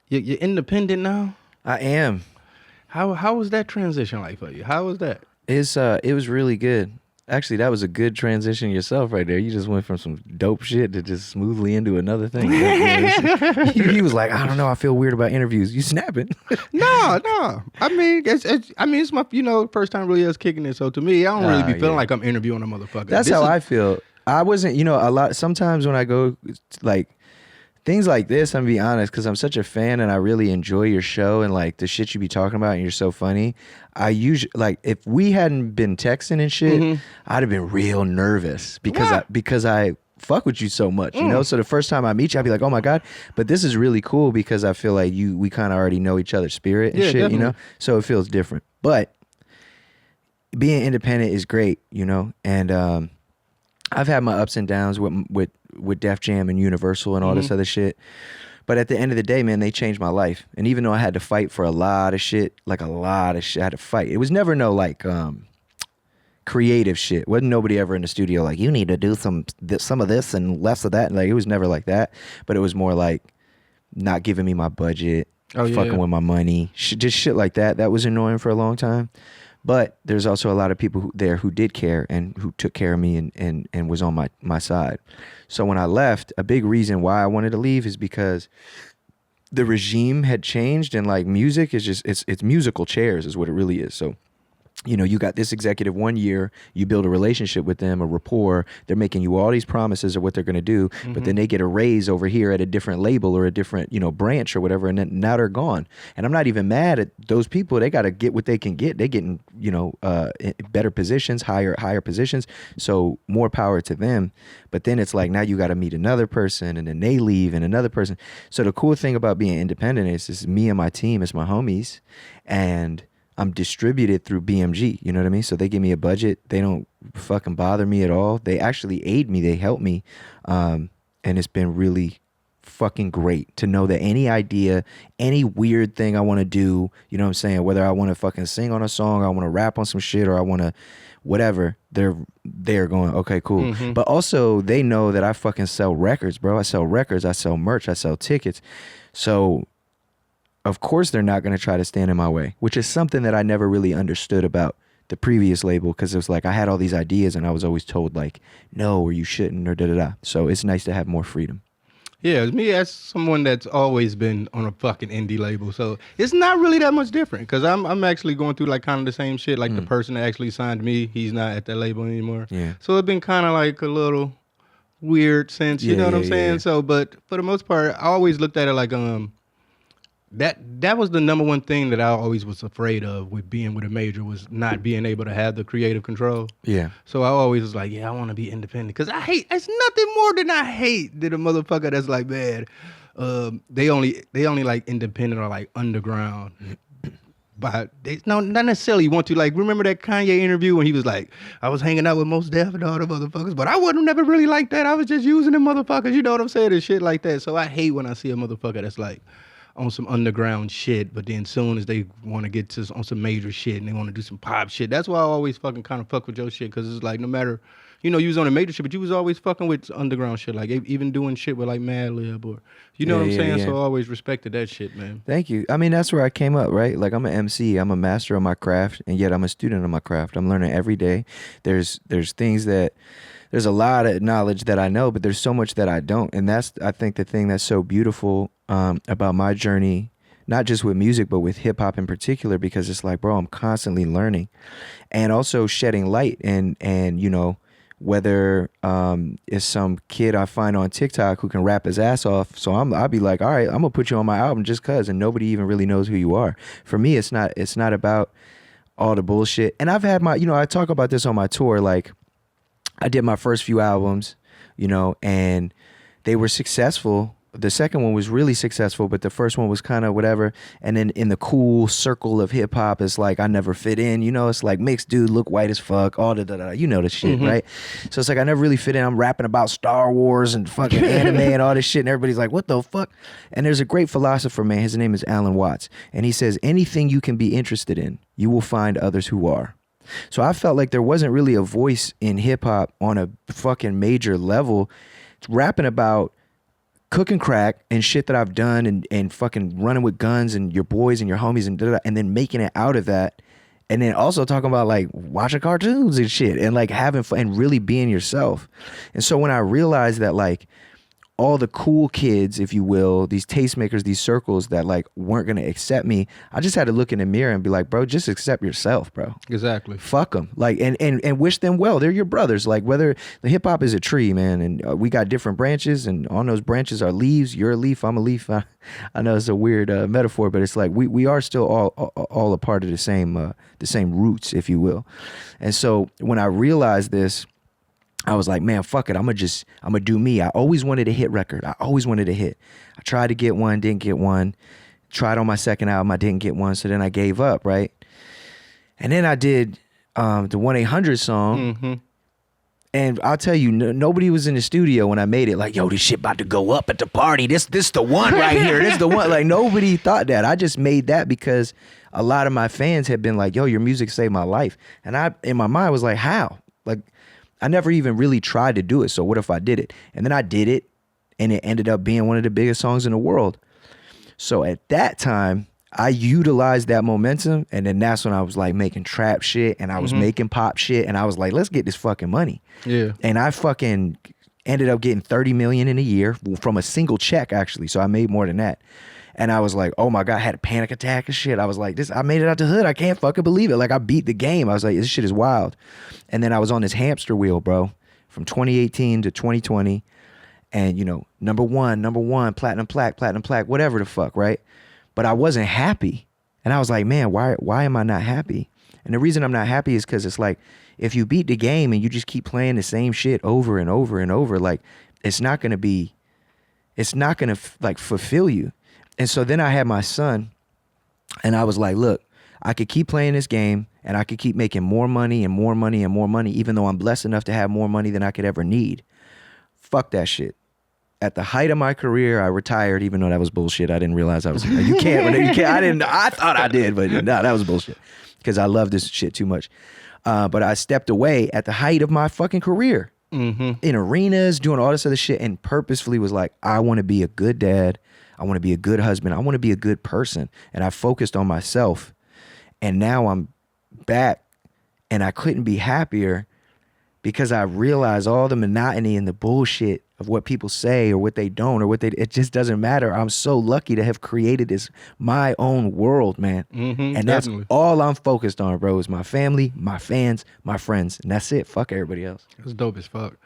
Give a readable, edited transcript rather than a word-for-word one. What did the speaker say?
You're independent now. I am. How was that transition like for you? How was that? It was really good. Actually, that was a good transition yourself right there. You just went from some dope shit to just smoothly into another thing. He was like, I don't know, I feel weird about interviews. You snapping? No. I mean, it's my first time really us kicking it. So to me, I don't really be feeling like I'm interviewing a motherfucker. That's how I feel. I wasn't, a lot. Sometimes when I go like things like this, I'm gonna be honest, because I'm such a fan and I really enjoy your show and like the shit you be talking about and you're so funny. I usually like if we hadn't been texting and shit, I'd have been real nervous because I fuck with you so much, you know. So the first time I meet you, I'd be like, oh my god. But this is really cool because I feel like we kind of already know each other's spirit and shit, definitely. you know. So it feels different. But being independent is great, you know, and I've had my ups and downs with Def Jam and Universal and all this other shit. But at the end of the day, man, they changed my life. And even though I had to fight for a lot of shit, I had to fight. It was never no like creative shit. Wasn't nobody ever in the studio like, you need to do some of this and less of that. And like, it was never like that. But it was more like not giving me my budget, fucking with my money, just shit like that. That was annoying for a long time. But there's also a lot of people there who did care and who took care of me and was on my side. So when I left, a big reason why I wanted to leave is because the regime had changed and like music is just, it's musical chairs is what it really is. So, you know, you got this executive 1 year, you build a relationship with them, a rapport, they're making you all these promises of what they're going to do, but then they get a raise over here at a different label or a different, branch or whatever, and then now they're gone. And I'm not even mad at those people. They got to get what they can get. They're getting, better positions, higher positions, so more power to them. But then it's like, now you got to meet another person, and then they leave, and another person. So the cool thing about being independent is me and my team, it's my homies, and I'm distributed through BMG, you know what I mean? So they give me a budget. They don't fucking bother me at all. They actually aid me. They help me. And it's been really fucking great to know that any idea, any weird thing I want to do, you know what I'm saying? Whether I want to fucking sing on a song or I want to rap on some shit or I want to whatever, they're going, okay, cool. But also they know that I fucking sell records, bro. I sell records. I sell merch. I sell tickets. So of course they're not going to try to stand in my way, which is something that I never really understood about the previous label, because it was like I had all these ideas and I was always told like, no, or you shouldn't, or da-da-da. So it's nice to have more freedom. Yeah, me as someone that's always been on a fucking indie label, so it's not really that much different because I'm actually going through like kind of the same shit. Like the person that actually signed me, he's not at that label anymore. Yeah. So it's been kind of like a little weird sense, you know what I'm saying? Yeah. So, but for the most part, I always looked at it like that was the number one thing that I always was afraid of with being with a major, was not being able to have the creative control. Yeah. So I always was like, yeah, I want to be independent, because it's nothing more than I hate than a motherfucker that's like, man, they only like independent or like underground. But they not necessarily want to. Like, remember that Kanye interview when he was like, I was hanging out with Mos Def and all the motherfuckers, but I wasn't never really like that. I was just using them motherfuckers, you know what I'm saying, and shit like that. So I hate when I see a motherfucker that's like on some underground shit, but then soon as they want to get to on some major shit and they want to do some pop shit, that's why I always fucking kind of fuck with your shit, because it's like, no matter, you know, you was on a major shit, but you was always fucking with underground shit, like even doing shit with like Madlib or, you know what I'm saying? Yeah. So I always respected that shit, man. Thank you. I mean, that's where I came up, right? Like, I'm an MC, I'm a master of my craft, and yet I'm a student of my craft. I'm learning every day. There's things that, there's a lot of knowledge that I know, but there's so much that I don't. And that's, I think, the thing that's so beautiful about my journey, not just with music, but with hip hop in particular, because it's like, bro, I'm constantly learning and also shedding light. And you know, whether it's some kid I find on TikTok who can rap his ass off, so I'll be like, all right, I'm gonna put you on my album just cause, and nobody even really knows who you are. For me, it's not about all the bullshit. And I've had my, you know, I talk about this on my tour, like, I did my first few albums, you know, and they were successful. The second one was really successful, but the first one was kind of whatever. And then in the cool circle of hip hop, it's like I never fit in, you know. It's like mixed dude, look white as fuck, all the you know the shit, right? So it's like I never really fit in. I'm rapping about Star Wars and fucking anime and all this shit, and everybody's like, what the fuck? And there's a great philosopher, man. His name is Alan Watts, and he says, anything you can be interested in, you will find others who are. So I felt like there wasn't really a voice in hip hop on a fucking major level rapping about cooking crack and shit that I've done and fucking running with guns and your boys and your homies and then making it out of that. And then also talking about like watching cartoons and shit and like having fun and really being yourself. And so when I realized that like all the cool kids, if you will, these tastemakers, these circles that like weren't going to accept me, I just had to look in the mirror and be like, bro, just accept yourself, bro. Exactly. Fuck them. Like, and wish them well. They're your brothers. Like, whether the hip hop is a tree, man, and we got different branches, and on those branches are leaves. You're a leaf, I'm a leaf. I know it's a weird metaphor, but it's like we are still all a part of the same roots, if you will. And so when I realized this, I was like, man, fuck it. I'm gonna do me. I always wanted a hit record. I always wanted a hit. I tried to get one, didn't get one. Tried on my second album, I didn't get one. So then I gave up, right? And then I did the 1-800 song. Mm-hmm. And I'll tell you, nobody was in the studio when I made it. Like, yo, this shit about to go up at the party. This the one right here. This the one. Like, nobody thought that. I just made that because a lot of my fans had been like, yo, your music saved my life. And I, in my mind, was like, how? Like, I never even really tried to do it. So what if I did it? And then I did it, and it ended up being one of the biggest songs in the world. So at that time, I utilized that momentum, and then that's when I was like making trap shit, and I was making pop shit, and I was like, let's get this fucking money. Yeah. And I fucking ended up getting 30 million in a year from a single check, actually. So I made more than that. And I was like, oh my God, I had a panic attack and shit. I was like, I made it out the hood. I can't fucking believe it. Like, I beat the game. I was like, this shit is wild. And then I was on this hamster wheel, bro, from 2018 to 2020. And, you know, number one, platinum plaque, whatever the fuck, right? But I wasn't happy. And I was like, man, why am I not happy? And the reason I'm not happy is because it's like, if you beat the game and you just keep playing the same shit over and over and over, like, it's not going to like fulfill you. And so then I had my son, and I was like, look, I could keep playing this game, and I could keep making more money and more money and more money, even though I'm blessed enough to have more money than I could ever need. Fuck that shit. At the height of my career, I retired, even though that was bullshit. I didn't realize I was, you can't, I thought I did, but no, that was bullshit, because I love this shit too much. But I stepped away at the height of my fucking career, in arenas, doing all this other shit, and purposefully was like, I want to be a good dad. I want to be a good husband. I want to be a good person. And I focused on myself. And now I'm back, and I couldn't be happier, because I realized all the monotony and the bullshit of what people say or what they don't, or it just doesn't matter. I'm so lucky to have created this, my own world, man. And that's all I'm focused on, bro, is my family, my fans, my friends. And that's it. Fuck everybody else. That's dope as fuck.